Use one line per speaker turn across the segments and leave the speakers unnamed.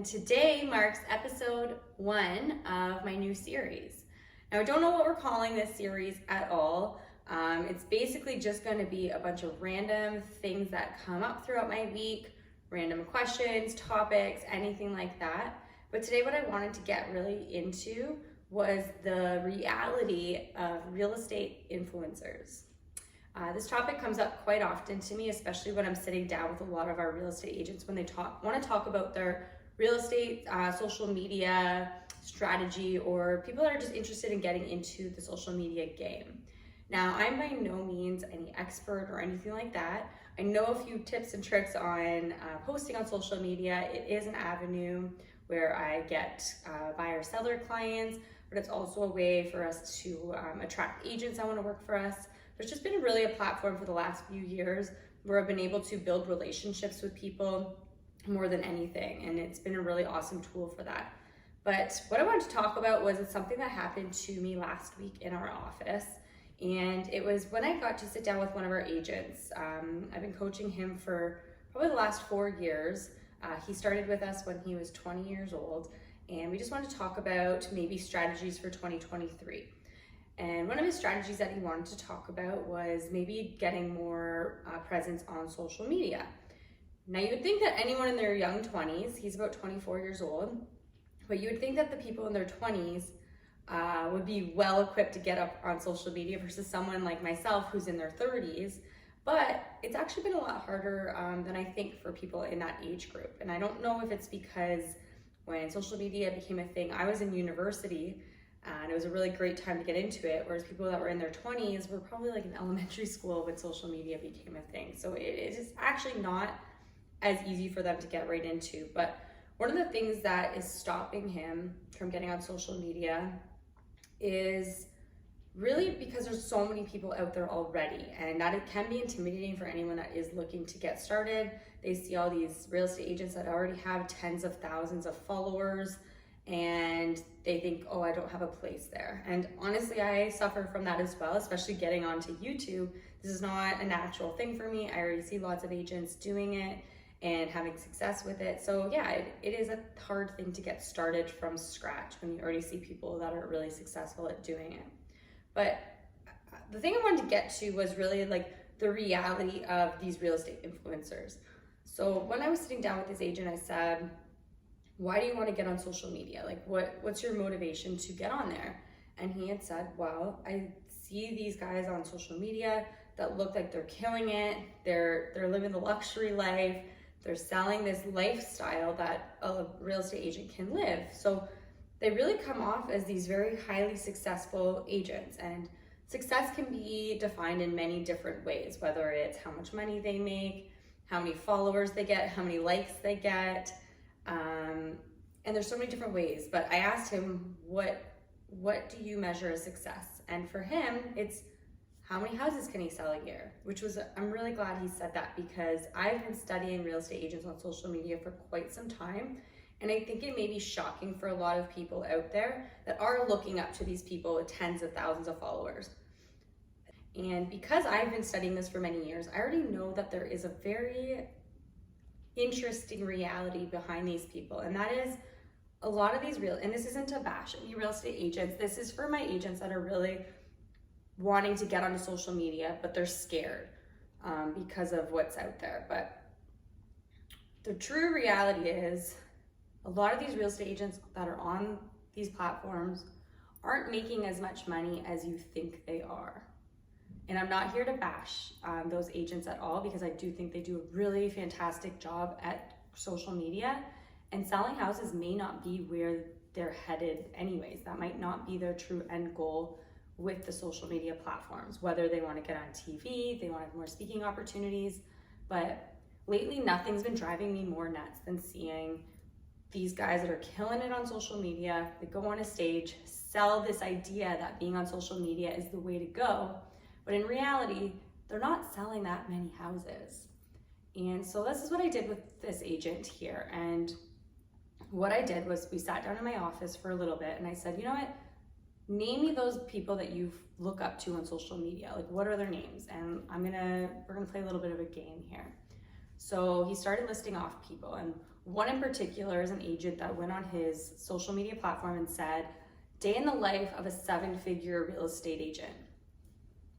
today marks episode 1 of my new series. Now, I don't know what we're calling this series at all. It's basically just going to be a bunch of random things that come up throughout my week, random questions, topics, anything like that. But today what I wanted to get really into was the reality of real estate influencers. This topic comes up quite often to me, especially when I'm sitting down with a lot of our real estate agents when they want to talk about their real estate, social media strategy, or people that are just interested in getting into the social media game. Now, I'm by no means any expert or anything like that. I know a few tips and tricks on posting on social media. It is an avenue where I get buyer-seller clients, but it's also a way for us to attract agents that want to work for us. There's just been really a platform for the last few years where I've been able to build relationships with people more than anything, and it's been a really awesome tool for that. But what I wanted to talk about was something that happened to me last week in our office, and it was when I got to sit down with one of our agents. I've been coaching him for probably the last 4 years. He started with us when he was 20 years old, and we just wanted to talk about maybe strategies for 2023. And one of his strategies that he wanted to talk about was maybe getting more presence on social media. Now, you would think that anyone in their young 20s, he's about 24 years old, but you would think that the people in their 20s would be well equipped to get up on social media versus someone like myself who's in their 30s. But it's actually been a lot harder than I think for people in that age group. And I don't know if it's because when social media became a thing, I was in university, and it was a really great time to get into it, whereas people that were in their 20s were probably like in elementary school when social media became a thing. So it is actually not as easy for them to get right into. But one of the things that is stopping him from getting on social media is really because there's so many people out there already, and that it can be intimidating for anyone that is looking to get started. They see all these real estate agents that already have tens of thousands of followers, and they think, oh, I don't have a place there. And honestly, I suffer from that as well, especially getting onto YouTube. This is not a natural thing for me. I already see lots of agents doing it and having success with it. So yeah, it is a hard thing to get started from scratch when you already see people that are really successful at doing it. But the thing I wanted to get to was really like the reality of these real estate influencers. So when I was sitting down with this agent, I said, why do you want to get on social media? Like what's your motivation to get on there? And he had said, well, I see these guys on social media that look like they're killing it. They're living the luxury life. They're selling this lifestyle that a real estate agent can live. So they really come off as these very highly successful agents, and success can be defined in many different ways, whether it's how much money they make, how many followers they get, how many likes they get, and there's so many different ways. But I asked him, what do you measure as success? And for him, it's how many houses can he sell a year? Which was, I'm really glad he said that, because I've been studying real estate agents on social media for quite some time. And I think it may be shocking for a lot of people out there that are looking up to these people with tens of thousands of followers. And because I've been studying this for many years, I already know that there is a very interesting reality behind these people. And that is a lot of these and this isn't to bash any real estate agents. This is for my agents that are really wanting to get onto social media, but they're scared because of what's out there. But the true reality is a lot of these real estate agents that are on these platforms aren't making as much money as you think they are. And I'm not here to bash those agents at all, because I do think they do a really fantastic job at social media, and selling houses may not be where they're headed anyways. That might not be their true end goal with the social media platforms, whether they want to get on TV, they want more speaking opportunities. But lately, nothing's been driving me more nuts than seeing these guys that are killing it on social media. They go on a stage, sell this idea that being on social media is the way to go, but in reality, they're not selling that many houses. And so this is what I did with this agent here. And what I did was we sat down in my office for a little bit, and I said, you know what? Name me those people that you look up to on social media. Like, what are their names? And we're gonna play a little bit of a game here. So he started listing off people, and One in particular is an agent that went on his social media platform and said, day in the life of a 7-figure real estate agent.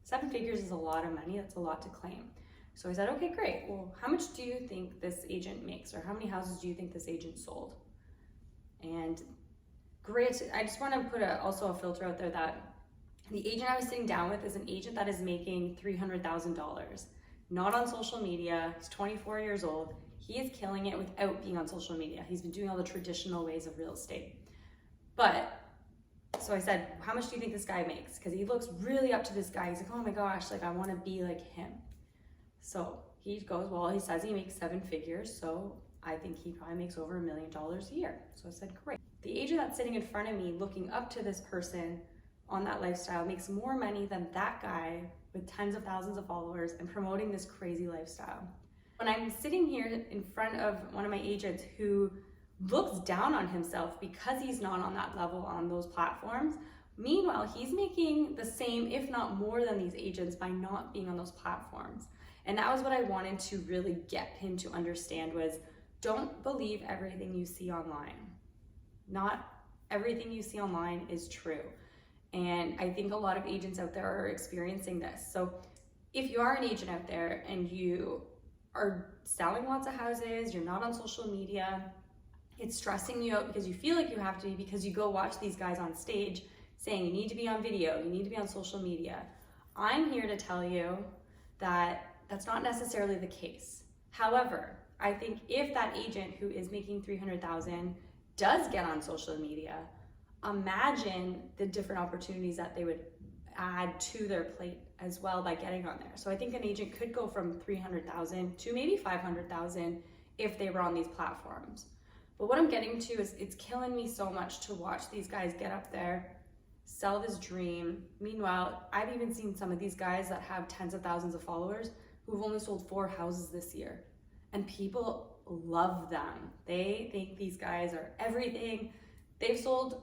7 figures is a lot of money, that's a lot to claim. So I said, okay, great. Well, how much do you think this agent makes, or how many houses do you think this agent sold? And great, I just want to put also a filter out there that the agent I was sitting down with is an agent that is making $300,000, not on social media. He's 24 years old. He is killing it without being on social media. He's been doing all the traditional ways of real estate. So I said, how much do you think this guy makes? Because he looks really up to this guy. He's like, oh my gosh, like I want to be like him. So he goes, well, he says he makes 7 figures, so I think he probably makes over $1 million a year. So I said, great. The agent that's sitting in front of me looking up to this person on that lifestyle makes more money than that guy with tens of thousands of followers and promoting this crazy lifestyle. When I'm sitting here in front of one of my agents who looks down on himself because he's not on that level on those platforms, meanwhile, he's making the same, if not more than these agents by not being on those platforms. And that was what I wanted to really get him to understand was, don't believe everything you see online. Not everything you see online is true. And I think a lot of agents out there are experiencing this. So if you are an agent out there and you are selling lots of houses, you're not on social media, it's stressing you out because you feel like you have to be, because you go watch these guys on stage saying you need to be on video, you need to be on social media. I'm here to tell you that that's not necessarily the case. However, I think if that agent who is making $300,000 does get on social media, imagine the different opportunities that they would add to their plate as well by getting on there. So I think an agent could go from $300,000 to maybe $500,000 if they were on these platforms. But what I'm getting to is it's killing me so much to watch these guys get up there, sell this dream. Meanwhile, I've even seen some of these guys that have tens of thousands of followers who've only sold 4 houses this year. And people love them. They think these guys are everything. They've sold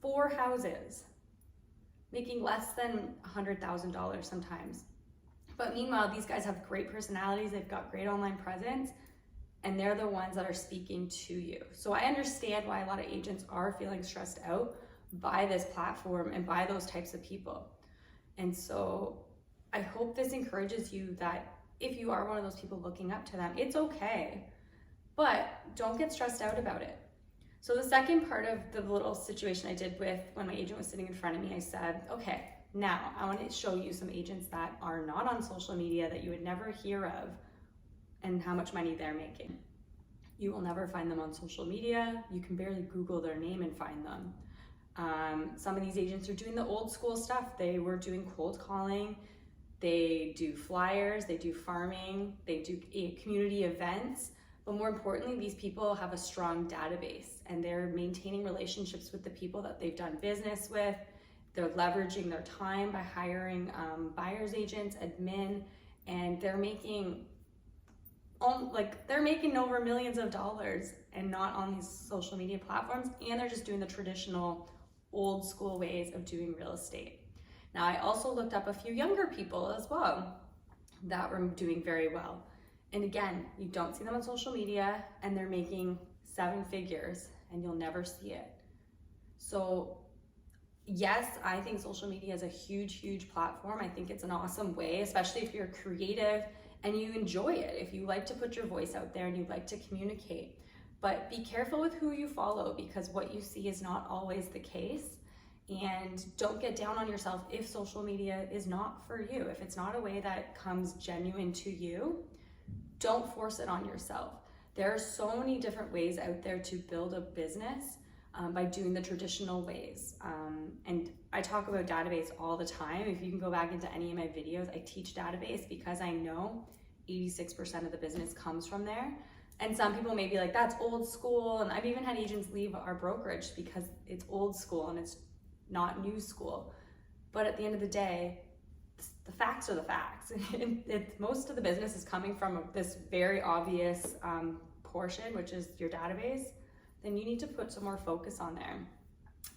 4 houses, making less than $100,000 sometimes. But meanwhile, these guys have great personalities. They've got great online presence. And they're the ones that are speaking to you. So I understand why a lot of agents are feeling stressed out by this platform and by those types of people. And so I hope this encourages you that if you are one of those people looking up to them, it's okay, but don't get stressed out about it. So the second part of the little situation I did with when my agent was sitting in front of me, I said, okay, now I want to show you some agents that are not on social media that you would never hear of, and how much money they're making. You will never find them on social media. You can barely Google their name and find them. Some of these agents are doing the old school stuff. They were doing cold calling. They do flyers, they do farming, they do community events. But more importantly, these people have a strong database and they're maintaining relationships with the people that they've done business with. They're leveraging their time by hiring buyer's agents, admin, and they're making over millions of dollars and not on these social media platforms, and they're just doing the traditional old school ways of doing real estate. Now, I also looked up a few younger people as well that were doing very well. And again, you don't see them on social media and they're making 7 figures and you'll never see it. So yes, I think social media is a huge, huge platform. I think it's an awesome way, especially if you're creative and you enjoy it, if you like to put your voice out there and you like to communicate. But be careful with who you follow, because what you see is not always the case. And don't get down on yourself if social media is not for you. If it's not a way that comes genuine to you, don't force it on yourself. There are so many different ways out there to build a business by doing the traditional ways. And I talk about database all the time. If you can go back into any of my videos, I teach database because I know 86% of the business comes from there. And some people may be like, that's old school. And I've even had agents leave our brokerage because it's old school and it's not new school. But at the end of the day, the facts are the facts. Most of the business is coming from this very obvious portion, which is your database. Then you need to put some more focus on there.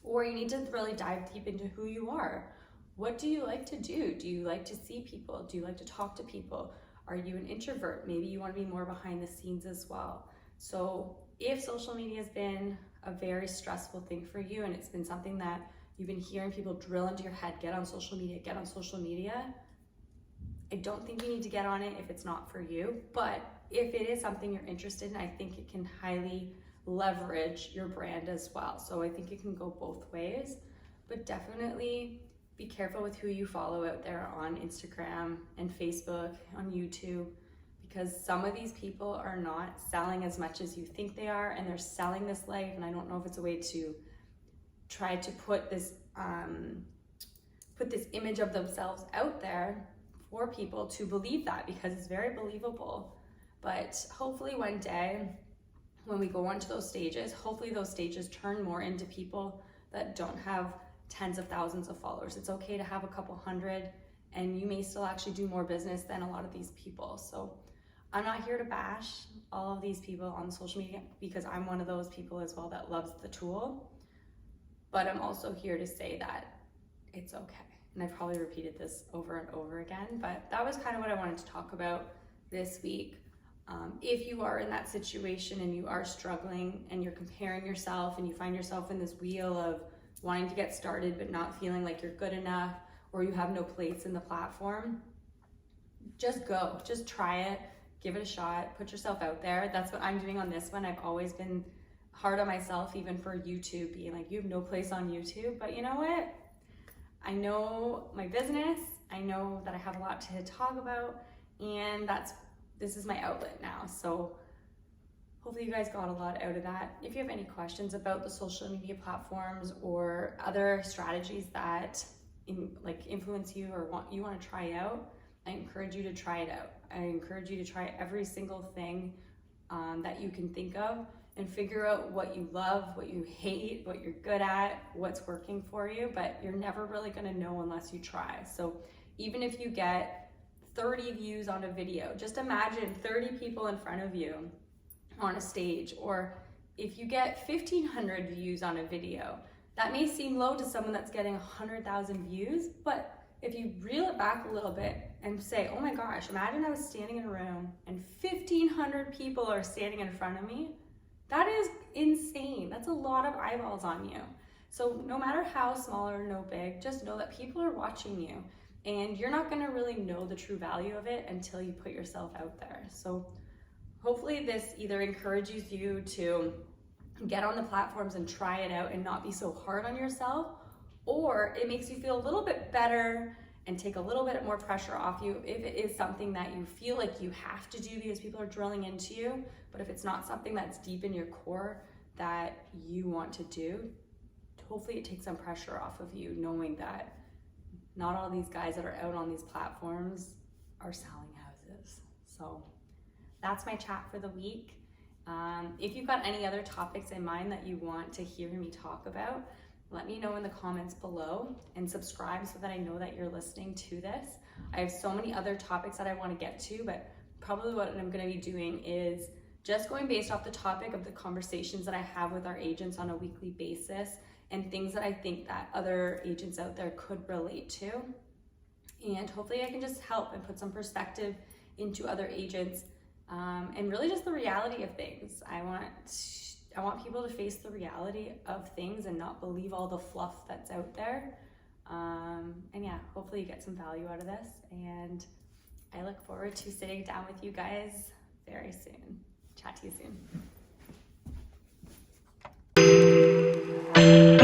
Or you need to really dive deep into who you are. What do you like to do? Do you like to see people? Do you like to talk to people? Are you an introvert? Maybe you want to be more behind the scenes as well. So if social media has been a very stressful thing for you and it's been something that you've been hearing people drill into your head, get on social media, I don't think you need to get on it if it's not for you. But if it is something you're interested in, I think it can highly leverage your brand as well. So I think it can go both ways, but definitely be careful with who you follow out there on Instagram and Facebook, on YouTube, because some of these people are not selling as much as you think they are, and they're selling this life. And I don't know if it's a way to try to put this image of themselves out there for people to believe that, because it's very believable. But hopefully one day when we go on to those stages, hopefully those stages turn more into people that don't have tens of thousands of followers. It's okay to have a couple hundred, and you may still actually do more business than a lot of these people. So I'm not here to bash all of these people on social media, because I'm one of those people as well that loves the tool. But I'm also here to say that it's okay. And I've probably repeated this over and over again, but that was kind of what I wanted to talk about this week. If you are in that situation and you are struggling and you're comparing yourself and you find yourself in this wheel of wanting to get started but not feeling like you're good enough, or you have no place in the platform, just go, just try it, give it a shot, put yourself out there. That's what I'm doing on this one. I've always been hard on myself, even for YouTube, being like, you have no place on YouTube. But you know what? I know my business, I know that I have a lot to talk about, and this is my outlet now. So hopefully you guys got a lot out of that. If you have any questions about the social media platforms or other strategies that influence you or you want to try out, I encourage you to try it out. I encourage you to try every single thing that you can think of, and figure out what you love, what you hate, what you're good at, what's working for you. But you're never really gonna know unless you try. So even if you get 30 views on a video, just imagine 30 people in front of you on a stage. Or if you get 1,500 views on a video, that may seem low to someone that's getting 100,000 views, but if you reel it back a little bit and say, oh my gosh, imagine I was standing in a room and 1,500 people are standing in front of me. That is insane. That's a lot of eyeballs on you. So no matter how small or no big, just know that people are watching you, and you're not gonna really know the true value of it until you put yourself out there. So hopefully this either encourages you to get on the platforms and try it out and not be so hard on yourself, or it makes you feel a little bit better and take a little bit more pressure off you if it is something that you feel like you have to do because people are drilling into you. But if it's not something that's deep in your core that you want to do, hopefully it takes some pressure off of you, knowing that not all these guys that are out on these platforms are selling houses. So that's my chat for the week. If you've got any other topics in mind that you want to hear me talk about, let me know in the comments below, and subscribe so that I know that you're listening to this. I have so many other topics that I want to get to, but probably what I'm going to be doing is just going based off the topic of the conversations that I have with our agents on a weekly basis, and things that I think that other agents out there could relate to. And hopefully I can just help and put some perspective into other agents, and really just the reality of things. I want people to face the reality of things and not believe all the fluff that's out there. And yeah, hopefully you get some value out of this. And I look forward to sitting down with you guys very soon. Chat to you soon.